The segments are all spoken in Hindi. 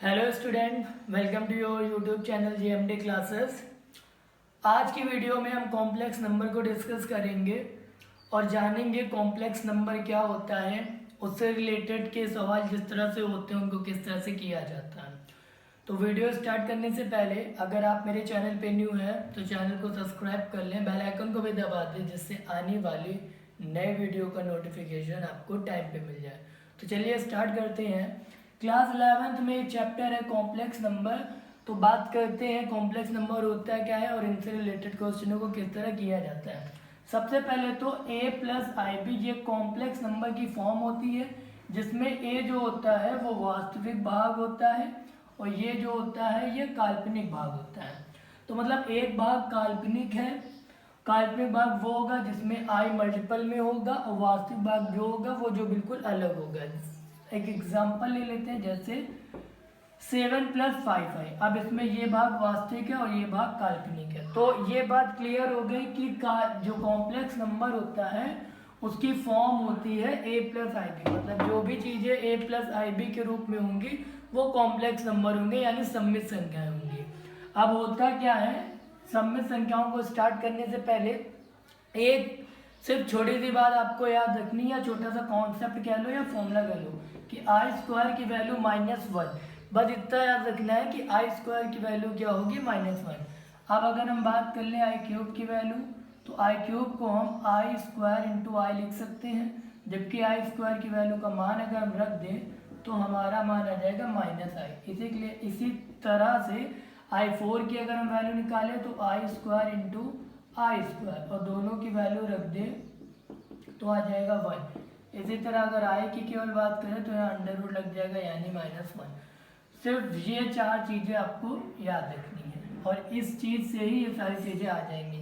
Hello student, welcome to your YouTube channel GMD classes. आज की वीडियो में हम कॉम्प्लेक्स नंबर को डिस्कस करेंगे और जानेंगे कॉम्प्लेक्स नंबर क्या होता है, उससे रिलेटेड के सवाल जिस तरह से होते हैं उनको किस तरह से किया जाता है। तो वीडियो स्टार्ट करने से पहले अगर आप मेरे चैनल पे न्यू हैं तो चैनल को सब्सक्राइब कर लें, बेल आइकन को भी दबा दें जिससे आने वाली नए वीडियो का नोटिफिकेशन आपको टाइम पे मिल जाए। तो चलिए स्टार्ट करते हैं। क्लास 11th में एक चैप्टर है कॉम्प्लेक्स नंबर। तो बात करते हैं कॉम्प्लेक्स नंबर होता है क्या है और इनसे रिलेटेड क्वेश्चनों को किस तरह किया जाता है। सबसे पहले तो a प्लस आई बी ये कॉम्प्लेक्स नंबर की फॉर्म होती है, जिसमें a जो होता है वो वास्तविक भाग होता है और ये जो होता है ये काल्पनिक भाग होता है। तो मतलब एक भाग काल्पनिक है, काल्पनिक भाग वो होगा जिसमें i मल्टीपल में होगा और वास्तविक भाग जो होगा वो जो बिल्कुल अलग होगा। एक एग्जांपल ले लेते हैं, जैसे 7 प्लस 5 है। अब इसमें ये भाग वास्तविक है और ये भाग काल्पनिक है। तो ये बात क्लियर हो गई कि जो कॉम्प्लेक्स नंबर होता है उसकी फॉर्म होती है a प्लस आई बी, मतलब जो भी चीज़ें a प्लस आई बी के रूप में होंगी वो कॉम्प्लेक्स नंबर होंगे, यानी सममित संख्याएं होंगी। अब होता क्या है, सममित संख्याओं को स्टार्ट करने से पहले एक सिर्फ छोटी सी बात आपको याद रखनी है, या छोटा सा कॉन्सेप्ट कह लो या फॉर्मूला कह लो कि आई स्क्वायर की वैल्यू -1। बस इतना याद रखना है कि आई स्क्वायर की वैल्यू क्या होगी, -1। अब अगर हम बात कर ले आई क्यूब की वैल्यू, तो आई क्यूब को हम आई स्क्वायर इंटू आई लिख सकते हैं, जबकि आई स्क्वायर की वैल्यू का मान अगर हम रख दें तो हमारा मान आ जाएगा -i। इसी तरह से आई 4 की अगर हम वैल्यू निकालें तो आई स्क्वायर इंटू आई स्क्वायर और दोनों की वैल्यू रख दें तो आ जाएगा 1। इसी तरह अगर आई की केवल बात करें तो यहाँ अंडर रूट लग जाएगा यानी -1। सिर्फ ये चार चीज़ें आपको याद रखनी है और इस चीज़ से ही ये सारी चीज़ें आ जाएंगी।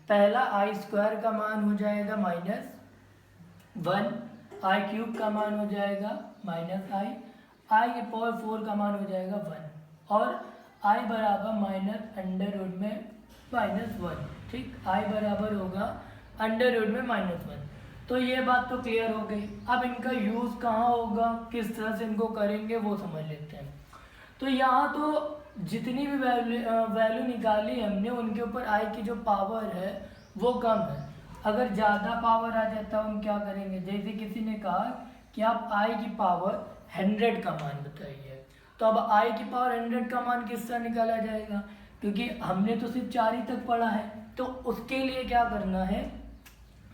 पहला आई स्क्वायर का मान हो जाएगा -1, आई क्यूब का मान हो जाएगा -i, आई के पावर 4 का मान हो जाएगा 1 और आई बराबर माइनस अंडर रूट में -1। ठीक, आई बराबर होगा अंडर रूट में -1। तो ये बात तो क्लियर हो गई। अब इनका यूज़ कहाँ होगा, किस तरह से इनको करेंगे वो समझ लेते हैं। तो यहाँ तो जितनी भी वैल्यू निकाली हमने उनके ऊपर आई की जो पावर है वो कम है। अगर ज़्यादा पावर आ जाता है हम क्या करेंगे, जैसे किसी ने कहा कि आप आई की पावर 100 का मान बताइए, तो अब आई की पावर 100 का मान किस तरह निकाला जाएगा, क्योंकि हमने तो सिर्फ 4 ही तक पढ़ा है। तो उसके लिए क्या करना है,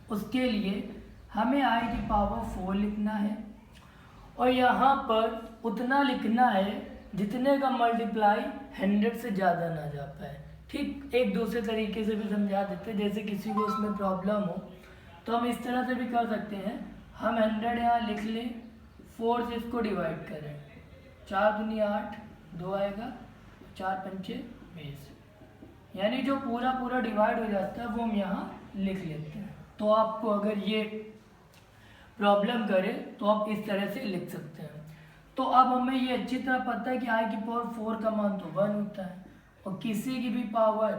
उसके लिए हमें आई की पावर 4 लिखना है और यहाँ पर उतना लिखना है जितने का मल्टीप्लाई 100 से ज़्यादा ना जा पाए। ठीक, एक दूसरे तरीके से भी समझा देते हैं, जैसे किसी को उसमें प्रॉब्लम हो तो हम इस तरह से भी कर सकते हैं। हम 100 यहाँ लिख लें, 4 से इसको डिवाइड करें, 4 दूनी 8, 2 आएगा, 4 पंचे 20, यानी जो पूरा पूरा डिवाइड हो जाता है वो हम यहाँ लिख लेते हैं। तो आपको अगर ये प्रॉब्लम करे तो आप इस तरह से लिख सकते हैं। तो अब हमें ये अच्छी तरह पता है कि आई की पावर 4 का मान तो 1 होता है और किसी की भी पावर,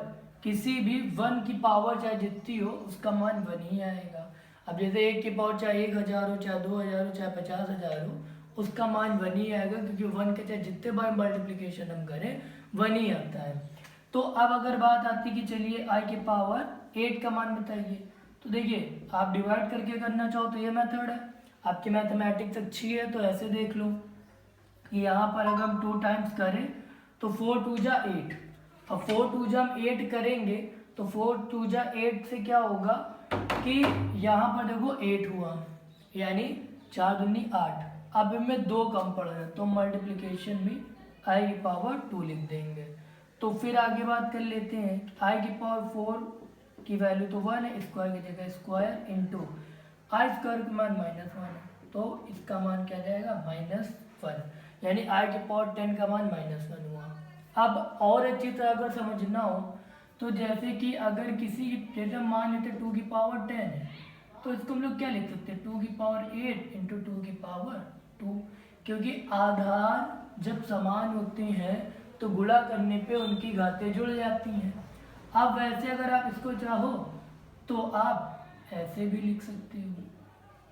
किसी भी 1 की पावर चाहे जितनी हो उसका मान 1 ही आएगा। अब जैसे 1 की पावर चाहे 1000 हो, चाहे 2000 हो, चाहे 50,000 हो, उसका मान 1 ही आएगा, क्योंकि 1 के चाहे जितने बार मल्टीप्लिकेशन हम करें 1 ही आता है। तो अब अगर बात आती कि चलिए आई की पावर 8 का मान बताइए, तो देखिए आप डिवाइड करके करना चाहो तो ये मेथड है, आपकी मैथमेटिक्स अच्छी है तो ऐसे देख लो कि यहाँ पर अगर हम 2 टाइम्स करें तो 4 2 जा 8 और 4 2 जा हम 8 करेंगे तो 4 2 जा 8 से क्या होगा कि यहाँ पर देखो 8 हुआ, यानी 4 दूनी 8। अब इनमें 2 कम पड़ रहे तो मल्टीप्लिकेशन में आई की पावर 2 लिख देंगे। तो फिर आगे बात कर लेते हैं, आई की पावर 4 की वैल्यू तो 1 है, स्क्वायर की जगह स्क्वायर इंटू आई स्क्वायर का मान -1 है, तो इसका मान क्या जाएगा -1, यानी आई की पावर 10 का मान -1 हुआ। अब और अच्छी तरह अगर समझना हो तो जैसे कि अगर किसी, जैसे मान लेते 2 की पावर 10 है तो इसको हम लोग क्या लिख सकते हैं, 2 की पावर 8 इंटू 2 की पावर 2, क्योंकि आधार जब समान होते हैं तो गुणा करने पे उनकी घातें जुड़ जाती हैं। अब वैसे अगर आप इसको चाहो तो आप ऐसे भी लिख सकते हो,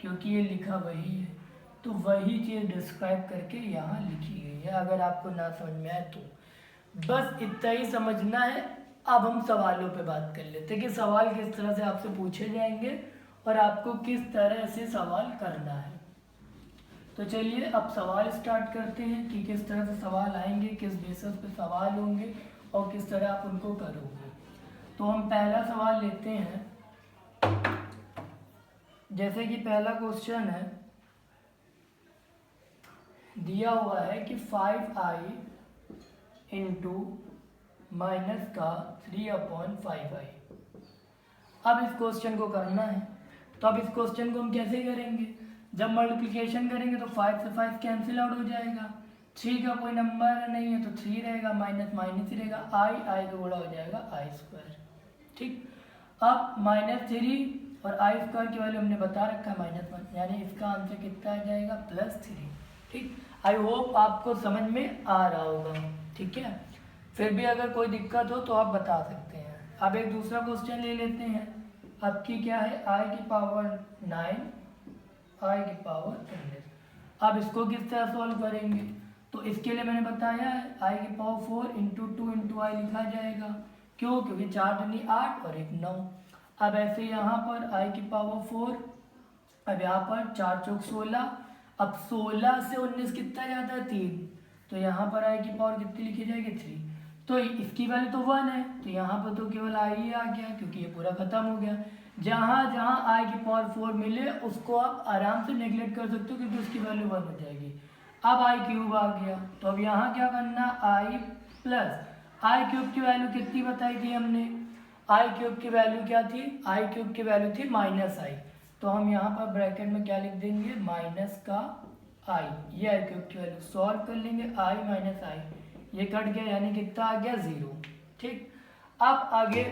क्योंकि ये लिखा वही है। तो वही चीज़ डिस्क्राइब करके यहाँ लिखी गई है, अगर आपको ना समझ में आए तो बस इतना ही समझना है। अब हम सवालों पे बात कर लेते हैं कि सवाल किस तरह से आपसे पूछे जाएंगे और आपको किस तरह से सवाल करना है। तो चलिए अब सवाल स्टार्ट करते हैं कि किस तरह से सवाल आएंगे, किस बेसिस पे सवाल होंगे और किस तरह आप उनको करोगे। तो हम पहला सवाल लेते हैं। जैसे कि पहला क्वेश्चन है, दिया हुआ है कि 5i इंटू माइनस का 3/5i। अब इस क्वेश्चन को करना है। तो अब इस क्वेश्चन को हम कैसे करेंगे, जब मल्टीप्लिकेशन करेंगे तो 5 से 5 कैंसिल आउट हो जाएगा, 3 का कोई नंबर नहीं है तो 3 रहेगा, माइनस माइनस ही रहेगा, आई का गुणा हो जाएगा i²। ठीक, अब -3 और i² की वैल्यू हमने बता रखा है -1, यानी इसका आंसर कितना आ जाएगा +3। ठीक, आई होप आपको समझ में आ रहा होगा। ठीक है, फिर भी अगर कोई दिक्कत हो तो आप बता सकते हैं। अब एक दूसरा क्वेश्चन ले लेते हैं। अब की क्या है, i⁴ 9 i⁴ 10। अब इसको किस तरह सॉल्व करेंगे, तो इसके लिए मैंने बताया है i⁴ इंटू 2 इंटू आई लिखा जाएगा। क्यों, क्योंकि 4 दूनी 8 और 1 9। अब ऐसे यहाँ पर i⁴, अब यहाँ पर 4 चौक 16। अब 16 से 19 कितना जाता है 3, तो यहाँ पर i⁴ कितनी लिखी जाएगी 3। तो इसकी वैल्यू तो 1 है, तो यहाँ पर तो केवल i ही आ गया, क्योंकि ये पूरा खत्म हो गया। जहाँ जहाँ i⁴ मिले उसको आप आराम से नेगलेक्ट कर सकते हो, क्योंकि उसकी वैल्यू 1 हो जाएगी। अब i³ आ गया, तो अब यहाँ क्या करना, i प्लस i³ की वैल्यू कितनी बताई थी हमने, i³ की वैल्यू क्या थी, i³ की वैल्यू थी -i। तो हम यहाँ पर ब्रैकेट में क्या लिख देंगे, माइनस का i, ये i³ की वैल्यू सॉल्व कर लेंगे, i - i ये कट गया, यानी कितना आ गया 0। ठीक, अब आगे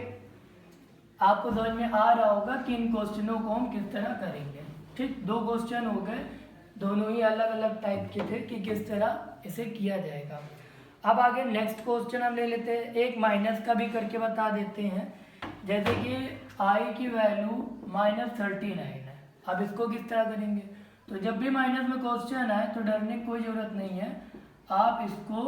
आपको समझ में आ रहा होगा कि इन क्वेश्चनों को हम किस तरह करेंगे। ठीक, 2 क्वेश्चन हो गए, दोनों ही अलग अलग टाइप के थे कि किस तरह इसे किया जाएगा। अब आगे नेक्स्ट क्वेश्चन हम ले लेते हैं, एक माइनस का भी करके बता देते हैं। जैसे कि i की वैल्यू -39 है। अब इसको किस तरह करेंगे, तो जब भी माइनस में क्वेश्चन आए तो डरने की कोई ज़रूरत नहीं है, आप इसको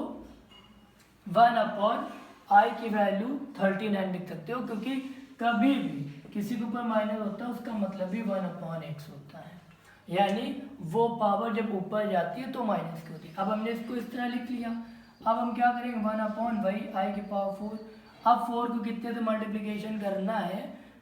1/i की वैल्यू 39 लिख सकते हो, क्योंकि कभी भी किसी के ऊपर माइनस होता है उसका मतलब भी 1/x होता है, यानी वो पावर जब ऊपर जाती है तो माइनस की होती है। अब हमने इसको इस तरह लिख लिया। अब हम क्या करेंगे, 1/i⁴। अब 4 को कितने से मल्टीप्लिकेशन करना है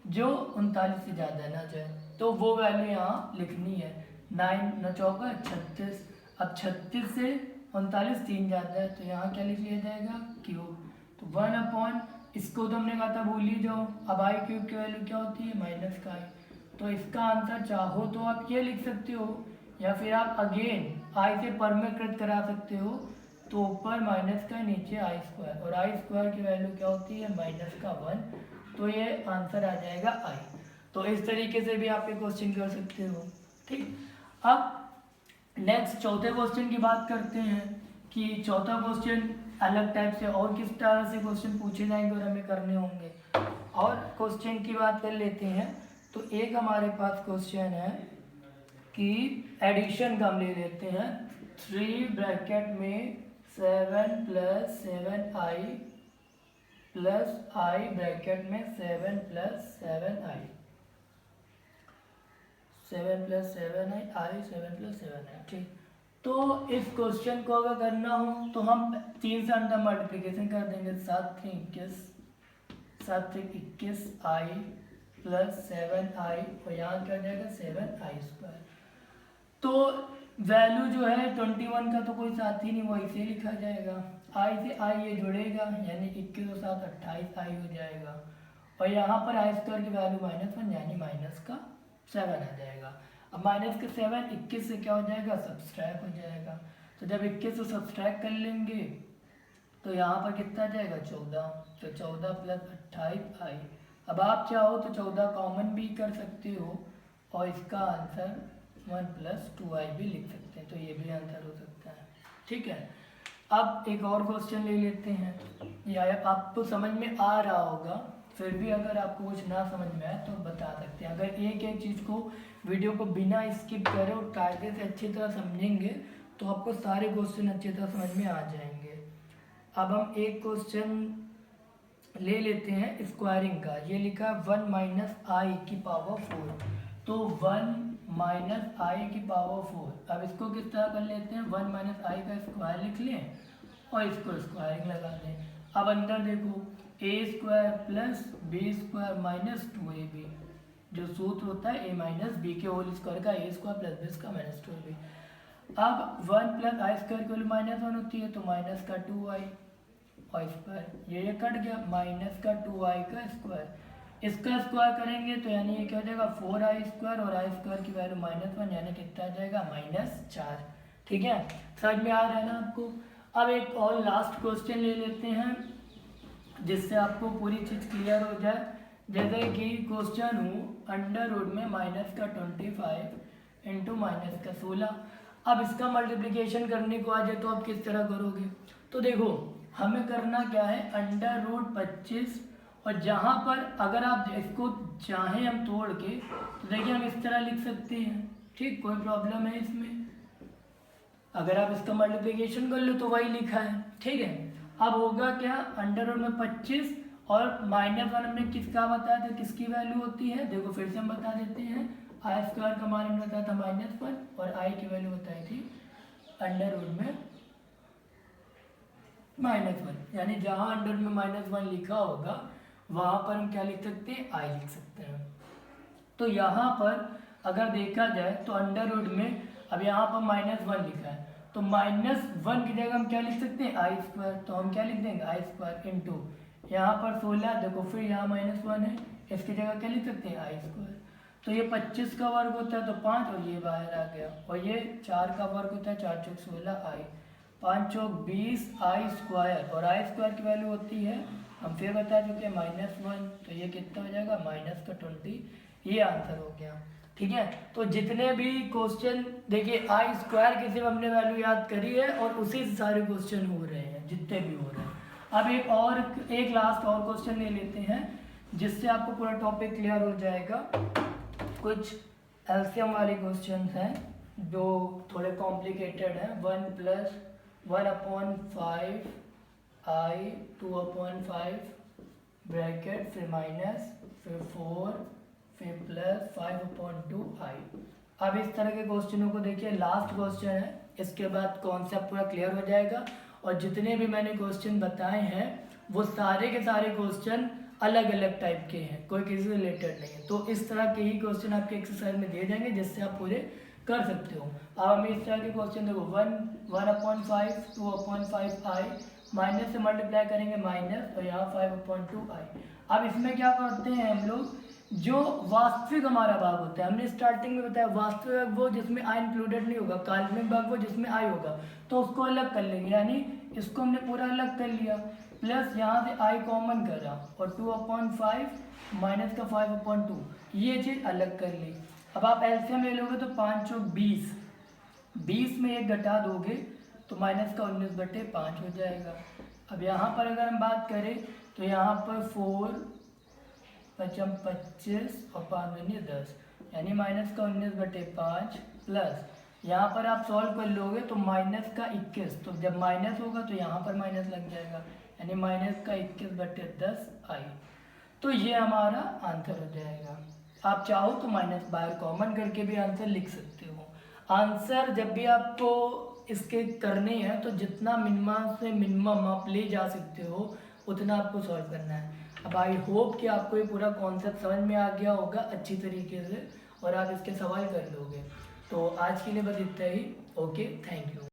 जो 39 से ज़्यादा ना जाए, तो वो वैल्यू यहाँ लिखनी है। 9 9 चौका 36। अब 36 से 39 3 जाता है, तो यहाँ क्या लिख लिया जाएगा, क्यूब। तो 1/, इसको तो हमने कहा था भूल ही जाओ। अब i³ की वैल्यू क्या होती है, माइनस का i। तो इसका आंसर चाहो तो आप ये लिख सकते हो, या फिर आप अगेन i से परमेकृत करा सकते हो, तो ऊपर माइनस का नीचे i², और i² की वैल्यू क्या होती है, माइनस का 1। तो ये आंसर आ जाएगा i। तो इस तरीके से भी आप ये क्वेश्चन कर सकते हो। ठीक, अब नेक्स्ट चौथे क्वेश्चन की बात करते हैं कि चौथा क्वेश्चन अलग टाइप से और किस तरह से क्वेश्चन पूछे जाएंगे और हमें करने होंगे। और क्वेश्चन की बात कर लेते हैं, तो एक हमारे पास क्वेश्चन है कि एडिशन का हम ले लेते हैं। 3 ब्रैकेट में 7 + 7i प्लस i ब्रैकेट में 7 + 7i, 7 + 7i, i 7 + 7i। ठीक, तो इस क्वेश्चन को अगर करना हो तो हम 3 से अंदर मल्टीप्लिकेशन कर देंगे। 7 × 21, 7 × 21 i प्लस 7i, और यहाँ क्या जाएगा 7i²। तो वैल्यू जो है 21 का तो कोई साथ ही नहीं, वो इसे लिखा जाएगा। i से i ये जुड़ेगा, यानी 21 और 7 28i हो जाएगा, और यहाँ पर i² की वैल्यू -1, यानी माइनस का 7 आ जाएगा। अब माइनस के 7 21 से क्या हो जाएगा, सब्सट्रैक्ट हो जाएगा। तो जब 21 से सब्सट्रैक्ट कर लेंगे तो यहाँ पर कितना जाएगा 14, तो 14 + 28i। अब आप चाहो तो 14 कॉमन भी कर सकते हो, और इसका आंसर 1 + 2i भी लिख सकते हैं, तो ये भी आंसर हो सकता है। ठीक है, अब एक और क्वेश्चन ले लेते हैं, या आपको समझ में आ रहा होगा फिर भी अगर आपको कुछ ना समझ में आए तो बता सकते हैं। अगर एक एक चीज़ को वीडियो को बिना स्किप करे और कायदे से अच्छी तरह समझेंगे तो आपको सारे क्वेश्चन अच्छी तरह समझ में आ जाएंगे। अब हम एक क्वेश्चन ले लेते हैं स्क्वायरिंग का। ये लिखा 1 माइनस आई की पावर 4, तो 1 माइनस आई की पावर 4। अब इसको किस तरह कर लेते हैं, 1 माइनस आई का स्क्वायर लिख लें और इसको स्क्वायरिंग लगा दें। अब अंदर देखो A square plus B square minus 2ab, जो सूत्र होता है ए माइनस बी के होल स्क्वायर का, A square plus B square minus 2ab। अब 1 प्लस आई स्क्वायर की वैल्यू -1 होती है, तो माइनस का 2i और स्क्वायर, ये कट गया, माइनस का 2i का स्क्वायर। इसका स्क्वायर करेंगे तो यानी ये क्या हो जाएगा 4i स्क्वायर, और आई स्क्वायर की वैल्यू -1 यानी कितना आ जाएगा -4। ठीक है, समझ में आ रहा है ना आपको। अब एक और लास्ट क्वेश्चन ले लेते हैं जिससे आपको पूरी चीज़ क्लियर हो जाए। जैसे कि क्वेश्चन हो अंडर रूट में -25 इंटू -16। अब इसका मल्टीप्लिकेशन करने को आ जाए तो आप किस तरह करोगे, तो देखो हमें करना क्या है, अंडर रूट 25, और जहाँ पर अगर आप इसको चाहें हम तोड़ के तो देखिए हम इस तरह लिख सकते हैं। ठीक, कोई प्रॉब्लम है इसमें, अगर आप इसका मल्टीप्लिकेशन कर लो तो वही लिखा है। ठीक है, अब होगा क्या, अंडर रूट में 25 और -1 हमने किसका बताया था, किसकी वैल्यू होती है, देखो फिर से हम बता देते हैं। आई स्क्वायर का मान हमने बताया था -1 और आई की वैल्यू बताई थी अंडर रूट में -1, यानी जहाँ अंडर में -1 लिखा होगा वहाँ पर हम क्या लिख सकते हैं, आई लिख सकते हैं। तो यहाँ पर अगर देखा जाए तो अंडर रूट में अब यहाँ पर -1 लिखा है, तो -1 की जगह हम क्या लिख सकते हैं, आई स्क्वायर, तो हम क्या लिख देंगे आई स्क्वायर इंटू यहाँ पर 16, देखो फिर यहाँ -1 है, इसकी जगह क्या लिख सकते हैं आई स्क्वायर। तो ये 25 का वर्ग होता है तो 5, और ये बाहर आ गया, और ये 4 का वर्ग होता है, 4 चौक 16 आई, 5 चौक 20 आई स्क्वायर, और आई स्क्वायर की वैल्यू होती है हम फिर बता चुके हैं -1, तो ये कितना हो जाएगा -20। ये आंसर हो गया। ठीक है, तो जितने भी क्वेश्चन देखिए आई स्क्वायर की सिर्फ हमने वैल्यू याद करी है और उसी से सारे क्वेश्चन हो रहे हैं जितने भी हो रहे हैं। अब एक लास्ट और क्वेश्चन ले लेते हैं जिससे आपको पूरा टॉपिक क्लियर हो जाएगा। कुछ एलसीएम वाले क्वेश्चन हैं जो थोड़े कॉम्प्लिकेटेड हैं। 1 + 1/5 i 2/5 ब्रैकेट फिर माइनस फिर 4 फिर प्लस 5/2 i। अब इस तरह के क्वेश्चनों को देखिए, लास्ट क्वेश्चन है, इसके बाद कॉन्सेप्ट पूरा क्लियर हो जाएगा। और जितने भी मैंने क्वेश्चन बताए हैं वो सारे के सारे क्वेश्चन अलग अलग टाइप के हैं, कोई किसी से रिलेटेड नहीं है। तो इस तरह के ही क्वेश्चन आपके एक्सरसाइज में दिए जाएंगे जिससे आप पूरे कर सकते हो। अब हमें इस तरह के क्वेश्चन देखो 1/5 2/5 i, माइनस से मल्टीप्लाई करेंगे माइनस, और यहाँ 5/2 i। अब इसमें क्या करते हैं हम लोग, जो वास्तविक हमारा भाग होता है, हमने स्टार्टिंग में बताया वास्तविक भाग वो जिसमें आई इंक्लूडेड नहीं होगा, काल्पनिक भाग वो जिसमें आई होगा, तो उसको अलग कर लेंगे, यानी इसको हमने पूरा अलग कर लिया, प्लस यहाँ से आई कॉमन करा और 2/5 माइनस का 5/2, ये चीज़ अलग कर ली। अब आप एलसीएम ले लोगे तो 5 चौक 20, 20 में एक घटा दोगे तो माइनस का 19/5 हो जाएगा। अब यहाँ पर अगर हम बात करें तो यहाँ पर 4 5 25 और 5 10, यानी माइनस का 19/5 प्लस यहाँ पर आप सॉल्व कर लोगे तो माइनस का 21, तो जब माइनस होगा तो यहाँ पर माइनस लग जाएगा, यानी माइनस का 21/10 आई। तो ये हमारा आंसर हो जाएगा। आप चाहो तो माइनस बाहर कॉमन करके भी आंसर लिख सकते हो। आंसर जब भी आपको इसके करने हैं तो जितना मिनिमम से मिनिमम आप ले जा सकते हो उतना आपको सॉल्व करना है। अब आई होप कि आपको ये पूरा कॉन्सेप्ट समझ में आ गया होगा अच्छी तरीके से और आप इसके सवाल कर लोगे। तो आज के लिए बस इतना ही। Okay, thank you.